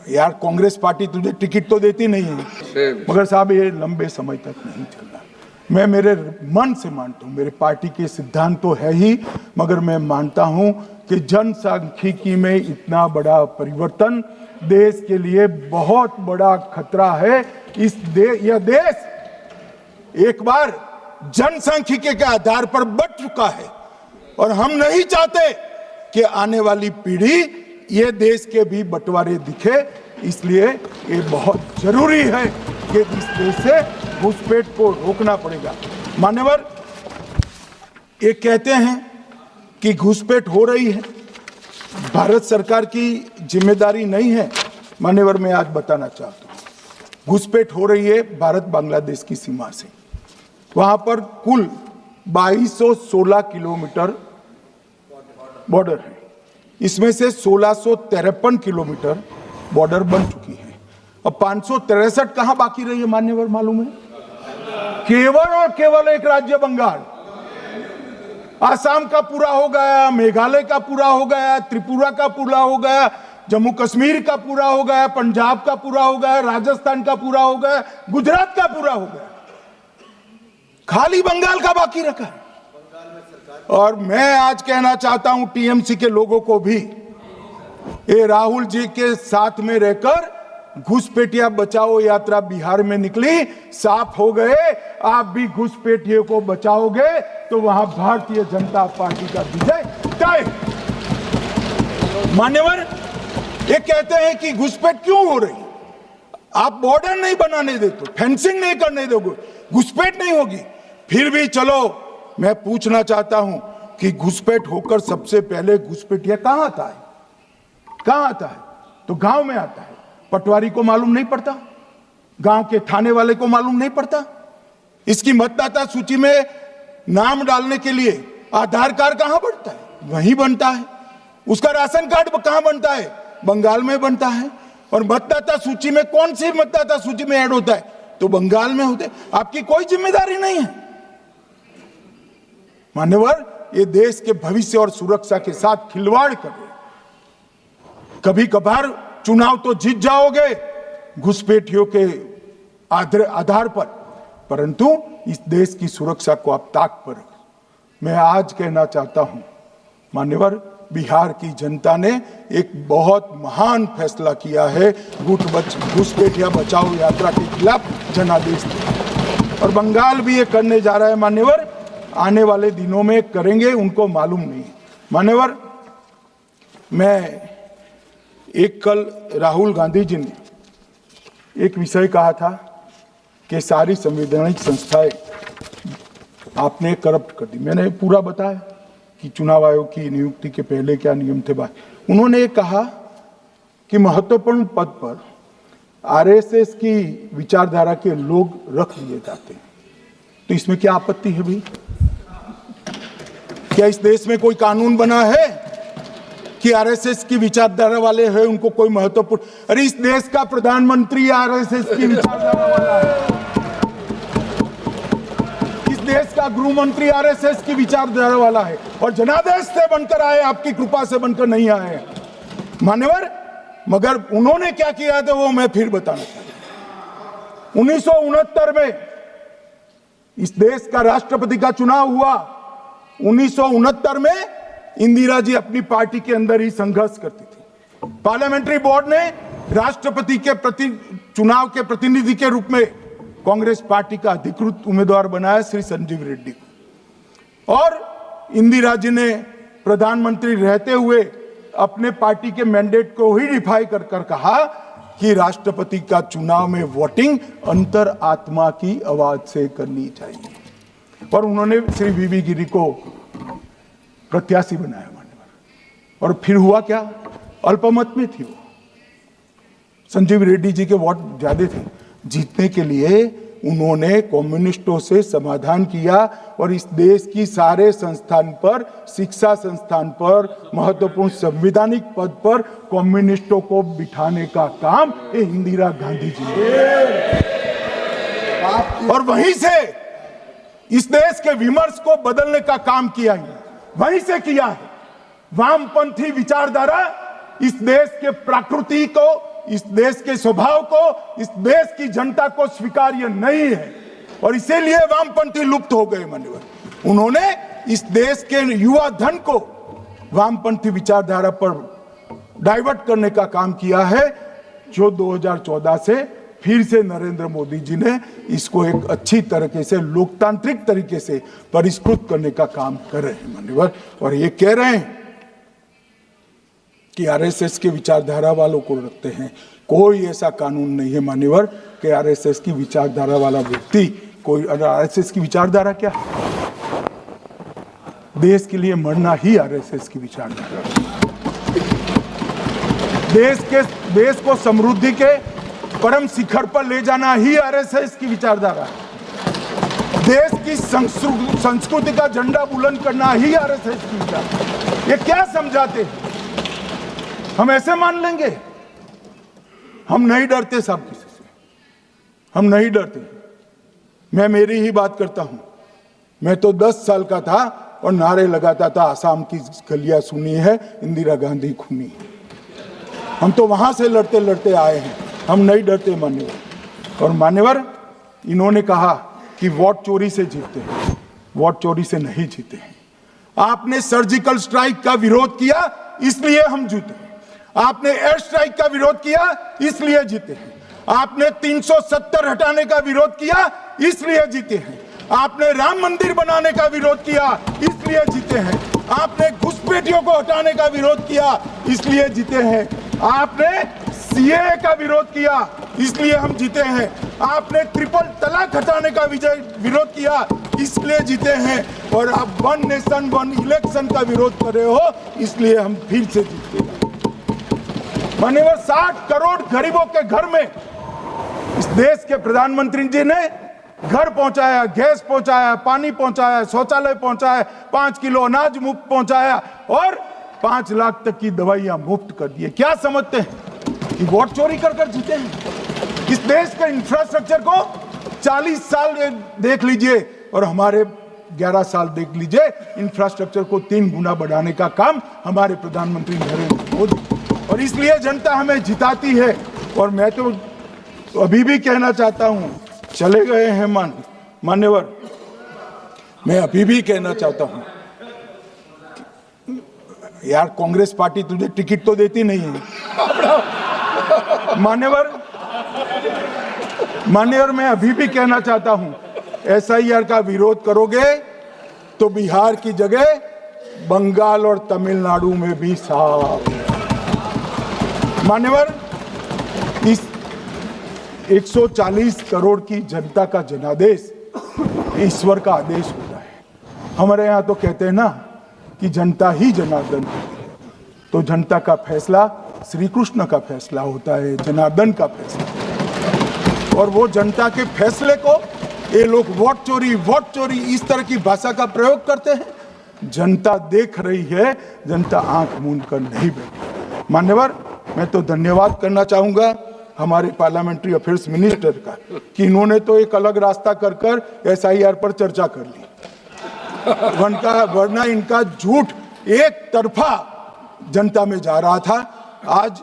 यार कांग्रेस पार्टी तुझे टिकट तो देती नहीं है, मगर साहब ये लंबे समय तक नहीं चलना। मैं मेरे मन से मानता हूँ, मेरे पार्टी के सिद्धांत तो है ही, मगर मैं मानता हूँ कि जनसांख्यिकी में इतना बड़ा परिवर्तन देश के लिए बहुत बड़ा खतरा है। यह देश एक बार जनसांख्यिकी के आधार पर बट चुका है और हम नहीं चाहते कि आने वाली पीढ़ी ये देश के भी बंटवारे दिखे। इसलिए ये बहुत जरूरी है कि इस देश से घुसपैठ को रोकना पड़ेगा। मान्यवर, ये कहते हैं कि घुसपैठ हो रही है, भारत सरकार की जिम्मेदारी नहीं है। मान्यवर, मैं आज बताना चाहता हूँ, घुसपैठ हो रही है भारत बांग्लादेश की सीमा से। वहां पर कुल 2216 किलोमीटर बॉर्डर है, इसमें से 1653 किलोमीटर बॉर्डर बन चुकी है और 563 कहां बाकी रही है मान्यवर मालूम है? केवल और केवल एक राज्य बंगाल। आसाम का पूरा हो गया, मेघालय का पूरा हो गया, त्रिपुरा का पूरा हो गया, जम्मू कश्मीर का पूरा हो गया, पंजाब का पूरा हो गया, राजस्थान का पूरा हो गया, गुजरात का पूरा हो गया, खाली बंगाल का बाकी रखा है। और मैं आज कहना चाहता हूं टीएमसी के लोगों को भी, ये राहुल जी के साथ में रहकर घुसपैठिया बचाओ यात्रा बिहार में निकली, साफ हो गए। आप भी घुसपैठियों को बचाओगे तो वहां भारतीय जनता पार्टी का विजय तय। मान्यवर, ये कहते हैं कि घुसपैठ क्यों हो रही? आप बॉर्डर नहीं बनाने देते, फेंसिंग नहीं करने दोगे, घुसपैठ नहीं होगी। फिर भी चलो, मैं पूछना चाहता हूं कि घुसपैठ होकर सबसे पहले घुसपैठिया कहां आता है? कहां आता है? तो गांव में आता है। पटवारी को मालूम नहीं पड़ता, गांव के थाने वाले को मालूम नहीं पड़ता। इसकी मतदाता सूची में नाम डालने के लिए आधार कार्ड कहां बनता है? वहीं बनता है। उसका राशन कार्ड कहां बनता है? बंगाल में बनता है। और मतदाता सूची में कौन सी मतदाता सूची में ऐड होता है? तो बंगाल में होते। आपकी कोई जिम्मेदारी नहीं है। मान्यवर, ये देश के भविष्य और सुरक्षा के साथ खिलवाड़ कर रहे। कभी कभार चुनाव तो जीत जाओगे घुसपैठियों के आधार पर, परंतु इस देश की सुरक्षा को आप ताक पर रखो। मैं आज कहना चाहता हूं मान्यवर, बिहार की जनता ने एक बहुत महान फैसला किया है, घुसपैठिया बचाओ यात्रा के खिलाफ जनादेश दिया। और बंगाल भी ये करने जा रहा है मान्यवर, आने वाले दिनों में करेंगे, उनको मालूम नहीं। मान्यवर, मैं एक कल राहुल गांधी जी ने एक विषय कहा था कि सारी संवैधानिक संस्थाएं आपने करप्ट कर दी। मैंने पूरा बताया कि चुनाव आयोग की नियुक्ति के पहले क्या नियम थे। उन्होंने ये कहा कि महत्वपूर्ण पद पर आरएसएस की विचारधारा के लोग रख लिए जाते हैं। तो इसमें क्या आपत्ति है भाई? क्या इस देश में कोई कानून बना है कि आरएसएस की विचारधारा वाले हैं उनको कोई महत्वपूर्ण? अरे इस देश का प्रधानमंत्री आरएसएस की विचारधारा वाला है, इस देश का गृह मंत्री आरएसएस की विचारधारा वाला है, और जनादेश से बनकर आए, आपकी कृपा से बनकर नहीं आए मान्यवर। मगर उन्होंने क्या किया था वो मैं फिर बताना चाहता हूं। 1969 में इस देश का राष्ट्रपति का चुनाव हुआ। 1969 में इंदिरा जी अपनी पार्टी के अंदर ही संघर्ष करती थी। पार्लियामेंट्री बोर्ड ने राष्ट्रपति के चुनाव के प्रतिनिधि के रूप में कांग्रेस पार्टी का अधिकृत उम्मीदवार बनाया श्री संजीव रेड्डी को, और इंदिरा जी ने प्रधानमंत्री रहते हुए अपने पार्टी के मैंडेट को ही डिफाई कर कहा कि राष्ट्रपति का चुनाव में वोटिंग अंतर आत्मा की आवाज से करनी चाहिए, और उन्होंने श्री वीवी गिरी को प्रत्याशी बनाया मान्यवर। और फिर हुआ क्या? अल्पमत में थी वो। संजीव रेड्डी जी के वोट ज्यादा थे। जीतने के लिए उन्होंने कम्युनिस्टों से समाधान किया और इस देश की सारे संस्थान पर, शिक्षा संस्थान पर, महत्वपूर्ण संवैधानिक पद पर कम्युनिस्टों को बिठाने का काम ये इंदिरा गांधी जी ने, और वहीं से इस देश के विमर्श को बदलने का काम किया है, वहीं से किया है। वामपंथी विचारधारा इस देश के प्रकृति को इस देश के स्वभाव को, इस देश की जनता को स्वीकार्य नहीं है और इसीलिए वामपंथी लुप्त हो गए। मान्यवर, उन्होंने इस देश के युवा धन को वामपंथी विचारधारा पर डाइवर्ट करने का काम किया है, जो 2014 से फिर से नरेंद्र मोदी जी ने इसको एक अच्छी तरीके से, लोकतांत्रिक तरीके से परिष्कृत करने का काम कर रहे हैं। मान्यवर, और ये कह रहे हैं कि आरएसएस की विचारधारा वालों को रखते हैं। कोई ऐसा कानून नहीं है मान्यवर कि आरएसएस की विचारधारा वाला व्यक्ति कोई, आरएसएस की विचारधारा क्या है? देश के लिए मरना ही आरएसएस की विचारधारा है। देश को समृद्धि के परम शिखर पर ले जाना ही आरएसएस की विचारधारा है। देश की संस्कृति का झंडा बुलंद करना ही आरएसएस की विचारधारा। ये क्या समझाते हैं? हम ऐसे मान लेंगे? हम नहीं डरते साहब किसी से, हम नहीं डरते। मैं मेरी ही बात करता हूं। मैं तो 10 साल का था और नारे लगाता था, आसाम की गलियां सुनी है, इंदिरा गांधी खूनी है। हम तो वहां से लड़ते लड़ते आए हैं, हम नहीं डरते मान्यवर। और मान्यवर, इन्होंने कहा कि वोट चोरी से जीतते हैं, वोट चोरी से नहीं जीते हैं। आपने सर्जिकल स्ट्राइक का विरोध किया, इसलिए हम जीते। आपने एयर स्ट्राइक का विरोध किया, इसलिए जीते हैं। आपने 370 हटाने का विरोध किया, इसलिए जीते हैं। आपने राम मंदिर बनाने का विरोध किया, इसलिए जीते हैं। आपने घुसपैठियों को हटाने का विरोध किया, इसलिए जीते हैं। आपने सीएए का विरोध किया, इसलिए हम जीते हैं। आपने ट्रिपल तलाक हटाने का विरोध किया, इसलिए जीते हैं। और आप 1 नेशन 1 इलेक्शन का विरोध कर रहे हो, इसलिए हम फिर से जीते हैं। मान्यवर, 60 करोड़ गरीबों के घर में इस देश के प्रधानमंत्री जी ने घर पहुंचाया, गैस पहुंचाया, पानी पहुंचाया, शौचालय पहुंचाया, 5 किलो अनाज मुफ्त पहुंचाया और 5 लाख तक की दवाइयां मुफ्त कर दी। क्या समझते हैं कि वोट चोरी कर कर जीते हैं? इस देश के इंफ्रास्ट्रक्चर को 40 साल देख लीजिए और हमारे 11 साल देख लीजिए, इंफ्रास्ट्रक्चर को 3 गुना बढ़ाने का काम हमारे प्रधानमंत्री नरेंद्र मोदी, और इसलिए जनता हमें जिताती है। और मैं तो अभी भी कहना चाहता हूं, चले गए हैं मान्यवर, मैं अभी भी कहना चाहता हूं, यार कांग्रेस पार्टी तुझे टिकट तो देती नहीं है मान्यवर। मैं अभी भी कहना चाहता हूं, एसआईआर का विरोध करोगे तो बिहार की जगह बंगाल और तमिलनाडु में भी साफ। मान्यवर, इस 140 करोड़ की जनता का जनादेश ईश्वर का आदेश होता है। हमारे यहाँ तो कहते हैं ना कि जनता ही जनार्दन है, तो जनता का फैसला श्री कृष्ण का फैसला होता है, जनार्दन का फैसला। और वो जनता के फैसले को ये लोग वोट चोरी इस तरह की भाषा का प्रयोग करते हैं। जनता देख रही है, जनता आंख मूंद कर नहीं बैठी। मान्यवर, मैं तो धन्यवाद करना चाहूंगा हमारे पार्लियामेंट्री अफेयर्स मिनिस्टर का कि इन्होंने तो एक अलग रास्ता कर एसआईआर पर चर्चा कर ली, वरना इनका झूठ एक तरफा जनता में जा रहा था। आज